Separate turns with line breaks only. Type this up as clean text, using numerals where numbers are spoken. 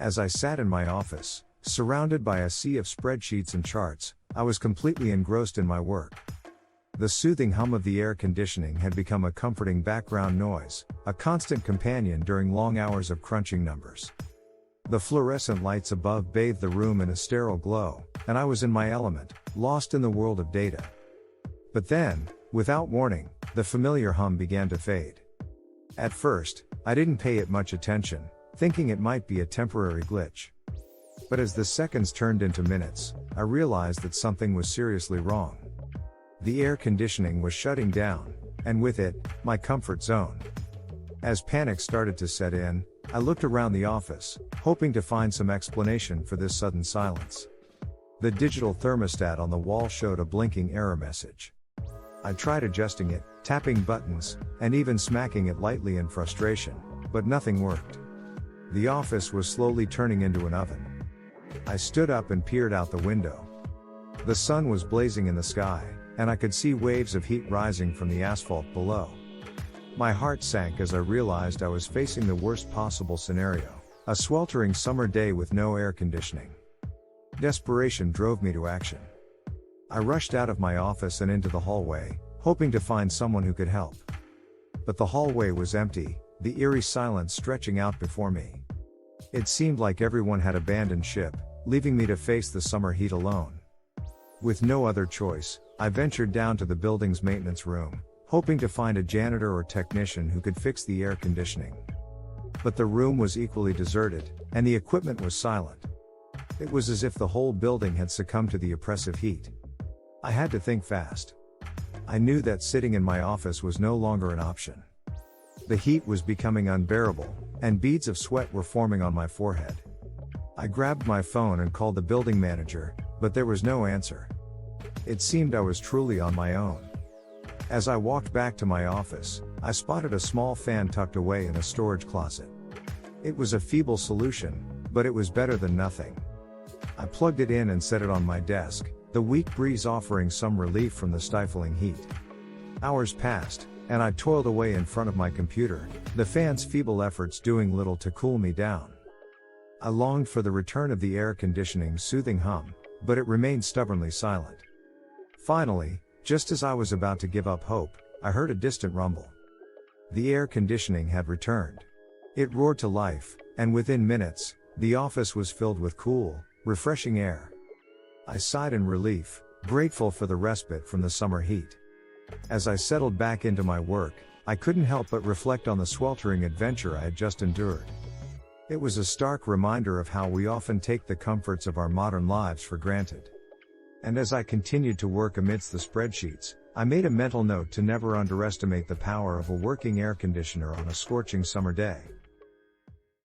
As I sat in my office, surrounded by a sea of spreadsheets and charts, I was completely engrossed in my work. The soothing hum of the air conditioning had become a comforting background noise, a constant companion during long hours of crunching numbers. The fluorescent lights above bathed the room in a sterile glow, and I was in my element, lost in the world of data. But then, without warning, the familiar hum began to fade. At first, I didn't pay it much attention, thinking it might be a temporary glitch. But as the seconds turned into minutes, I realized that something was seriously wrong. The air conditioning was shutting down, and with it, my comfort zone. As panic started to set in, I looked around the office, hoping to find some explanation for this sudden silence. The digital thermostat on the wall showed a blinking error message. I tried adjusting it, tapping buttons, and even smacking it lightly in frustration, but nothing worked. The office was slowly turning into an oven. I stood up and peered out the window. The sun was blazing in the sky, and I could see waves of heat rising from the asphalt below. My heart sank as I realized I was facing the worst possible scenario, a sweltering summer day with no air conditioning. Desperation drove me to action. I rushed out of my office and into the hallway, hoping to find someone who could help. But the hallway was empty, the eerie silence stretching out before me. It seemed like everyone had abandoned ship, leaving me to face the summer heat alone. With no other choice, I ventured down to the building's maintenance room, hoping to find a janitor or technician who could fix the air conditioning. But the room was equally deserted, and the equipment was silent. It was as if the whole building had succumbed to the oppressive heat. I had to think fast. I knew that sitting in my office was no longer an option. The heat was becoming unbearable, and beads of sweat were forming on my forehead. I grabbed my phone and called the building manager, but there was no answer. It seemed I was truly on my own. As I walked back to my office, I spotted a small fan tucked away in a storage closet. It was a feeble solution, but it was better than nothing. I plugged it in and set it on my desk, the weak breeze offering some relief from the stifling heat. Hours passed, and I toiled away in front of my computer, the fan's feeble efforts doing little to cool me down. I longed for the return of the air conditioning's soothing hum, but it remained stubbornly silent. Finally, just as I was about to give up hope, I heard a distant rumble. The air conditioning had returned. It roared to life, and within minutes, the office was filled with cool, refreshing air. I sighed in relief, grateful for the respite from the summer heat. As I settled back into my work, I couldn't help but reflect on the sweltering adventure I had just endured. It was a stark reminder of how we often take the comforts of our modern lives for granted. And as I continued to work amidst the spreadsheets, I made a mental note to never underestimate the power of a working air conditioner on a scorching summer day.